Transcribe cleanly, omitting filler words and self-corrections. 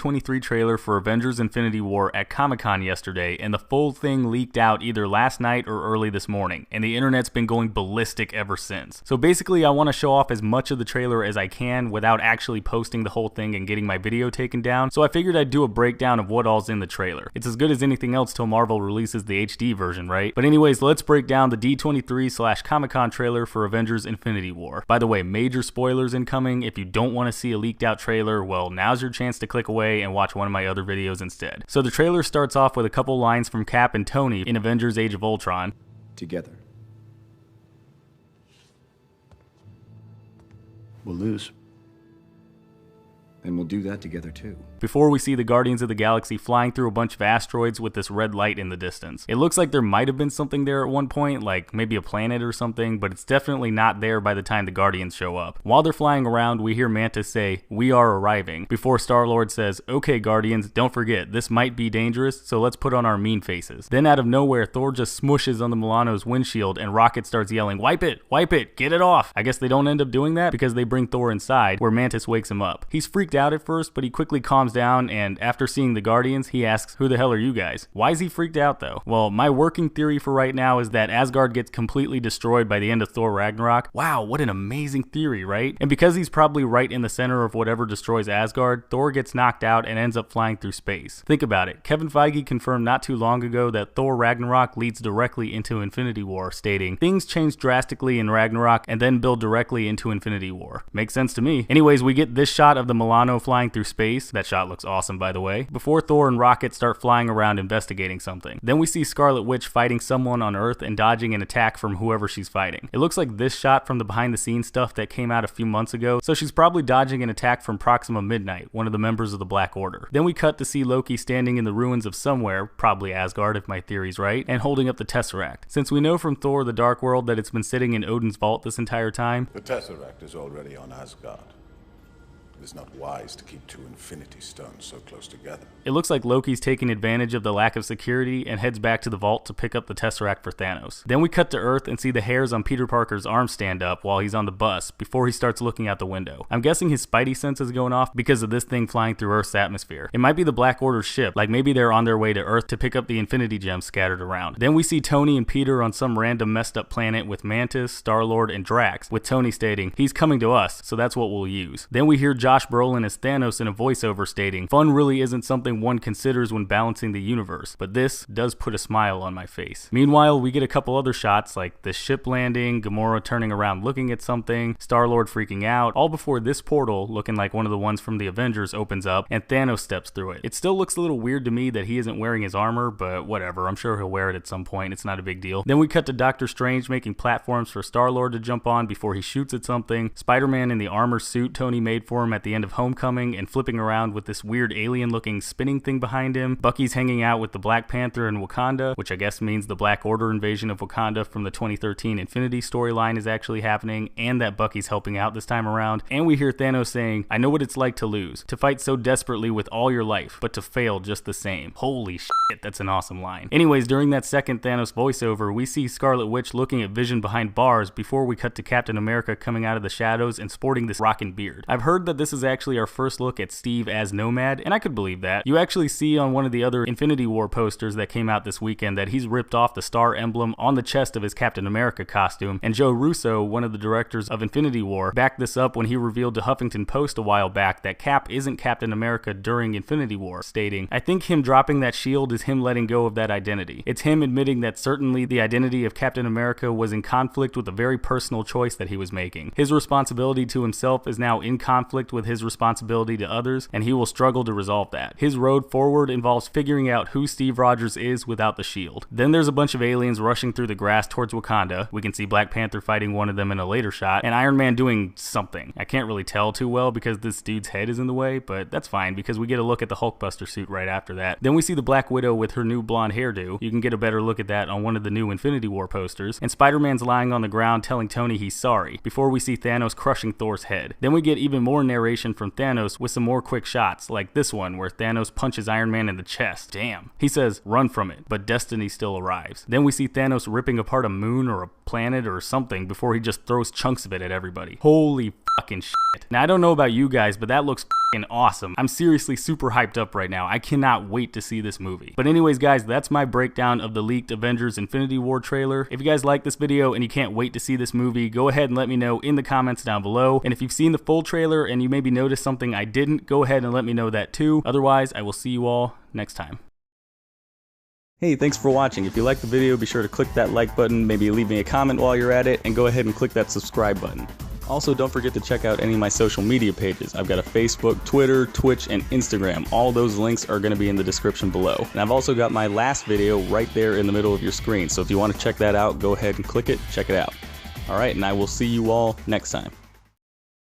D23 trailer for Avengers Infinity War at Comic-Con yesterday, and the full thing leaked out either last night or early this morning, and the internet's been going ballistic ever since. So basically, I want to show off as much of the trailer as I can without actually posting the whole thing and getting my video taken down, so I figured I'd do a breakdown of what all's in the trailer. It's as good as anything else till Marvel releases the HD version, right? But anyways, let's break down the D23/Comic-Con trailer for Avengers Infinity War. By the way, major spoilers incoming. If you don't want to see a leaked out trailer, well, now's your chance to click away and watch one of my other videos instead. So the trailer starts off with a couple lines from Cap and Tony in Avengers Age of Ultron. Together. We'll lose. And we'll do that together too. Before we see the Guardians of the Galaxy flying through a bunch of asteroids with this red light in the distance. It looks like there might have been something there at one point, like maybe a planet or something, but it's definitely not there by the time the Guardians show up. While they're flying around, we hear Mantis say, "We are arriving," before Star-Lord says, "Okay Guardians, don't forget, this might be dangerous, so let's put on our mean faces." Then out of nowhere, Thor just smushes on the Milano's windshield and Rocket starts yelling, "Wipe it! Wipe it! Get it off!" I guess they don't end up doing that because they bring Thor inside, where Mantis wakes him up. He's freaked out at first, but he quickly calms down, and after seeing the Guardians, he asks, "Who the hell are you guys?" Why is he freaked out though? Well, my working theory for right now is that Asgard gets completely destroyed by the end of Thor Ragnarok. Wow, what an amazing theory, right? And because he's probably right in the center of whatever destroys Asgard, Thor gets knocked out and ends up flying through space. Think about it. Kevin Feige confirmed not too long ago that Thor Ragnarok leads directly into Infinity War, stating, "Things change drastically in Ragnarok and then build directly into Infinity War." Makes sense to me. Anyways, we get this shot of the Milano flying through space. That shot looks awesome, by the way, before Thor and Rocket start flying around investigating something. Then we see Scarlet Witch fighting someone on Earth and dodging an attack from whoever she's fighting. It looks like this shot from the behind the scenes stuff that came out a few months ago, so she's probably dodging an attack from Proxima Midnight, one of the members of the Black Order. Then we cut to see Loki standing in the ruins of somewhere, probably Asgard if my theory's right, and holding up the Tesseract. Since we know from Thor the Dark World that it's been sitting in Odin's vault this entire time, the Tesseract is already on Asgard. It is not wise to keep two Infinity Stones so close together. it looks like Loki's taking advantage of the lack of security and heads back to the vault to pick up the Tesseract for Thanos. Then we cut to Earth and see the hairs on Peter Parker's arms stand up while he's on the bus before he starts looking out the window. I'm guessing his Spidey sense is going off because of this thing flying through Earth's atmosphere. It might be the Black Order's ship, like maybe they're on their way to Earth to pick up the Infinity Gems scattered around. Then we see Tony and Peter on some random messed up planet with Mantis, Star-Lord, and Drax, with Tony stating, "He's coming to us, so that's what we'll use." Then we hear Josh Brolin as Thanos in a voiceover stating, "Fun really isn't something one considers when balancing the universe, but this does put a smile on my face." Meanwhile, we get a couple other shots like the ship landing, Gamora turning around looking at something, Star-Lord freaking out, all before this portal, looking like one of the ones from the Avengers, opens up and Thanos steps through it. It still looks a little weird to me that he isn't wearing his armor, but whatever, I'm sure he'll wear it at some point, it's not a big deal. Then we cut to Doctor Strange making platforms for Star-Lord to jump on before he shoots at something, Spider-Man in the armor suit Tony made for him at the end of Homecoming and flipping around with this weird alien-looking spinning thing behind him, Bucky's hanging out with the Black Panther in Wakanda, which I guess means the Black Order invasion of Wakanda from the 2013 Infinity storyline is actually happening, and that Bucky's helping out this time around, and we hear Thanos saying, "I know what it's like to lose, to fight so desperately with all your life, but to fail just the same." Holy shit, that's an awesome line. Anyways, during that second Thanos voiceover, we see Scarlet Witch looking at Vision behind bars before we cut to Captain America coming out of the shadows and sporting this rockin' beard. I've heard that this is actually our first look at Steve as Nomad, and I could believe that. You actually see on one of the other Infinity War posters that came out this weekend that he's ripped off the star emblem on the chest of his Captain America costume, and Joe Russo, one of the directors of Infinity War, backed this up when he revealed to Huffington Post a while back that Cap isn't Captain America during Infinity War, stating, "I think him dropping that shield is him letting go of that identity. It's him admitting that certainly the identity of Captain America was in conflict with a very personal choice that he was making. His responsibility to himself is now in conflict with his responsibility to others, and he will struggle to resolve that. His road forward involves figuring out who Steve Rogers is without the shield." Then there's a bunch of aliens rushing through the grass towards Wakanda. We can see Black Panther fighting one of them in a later shot, and Iron Man doing something. I can't really tell too well because this dude's head is in the way, but that's fine because we get a look at the Hulkbuster suit right after that. Then we see the Black Widow with her new blonde hairdo. You can get a better look at that on one of the new Infinity War posters, and Spider-Man's lying on the ground telling Tony he's sorry, before we see Thanos crushing Thor's head. Then we get even more narration from Thanos with some more quick shots, like this one where Thanos punches Iron Man in the chest. Damn. He says, "Run from it," but destiny still arrives. Then we see Thanos ripping apart a moon or a planet or something before he just throws chunks of it at everybody. Holy fucking shit. Now I don't know about you guys, but that looks fucking awesome. I'm seriously super hyped up right now. I cannot wait to see this movie. But anyways guys, that's my breakdown of the leaked Avengers Infinity War trailer. If you guys like this video and you can't wait to see this movie, go ahead and let me know in the comments down below. And if you've seen the full trailer and you maybe noticed something I didn't, go ahead and let me know that too. Otherwise, I will see you all next time. Hey, thanks for watching. If you liked the video, be sure to click that like button, maybe leave me a comment while you're at it, and go ahead and click that subscribe button. Also, don't forget to check out any of my social media pages. I've got a Facebook, Twitter, Twitch, and Instagram. All those links are going to be in the description below. And I've also got my last video right there in the middle of your screen, so if you want to check that out, go ahead and click it, check it out. Alright, and I will see you all next time.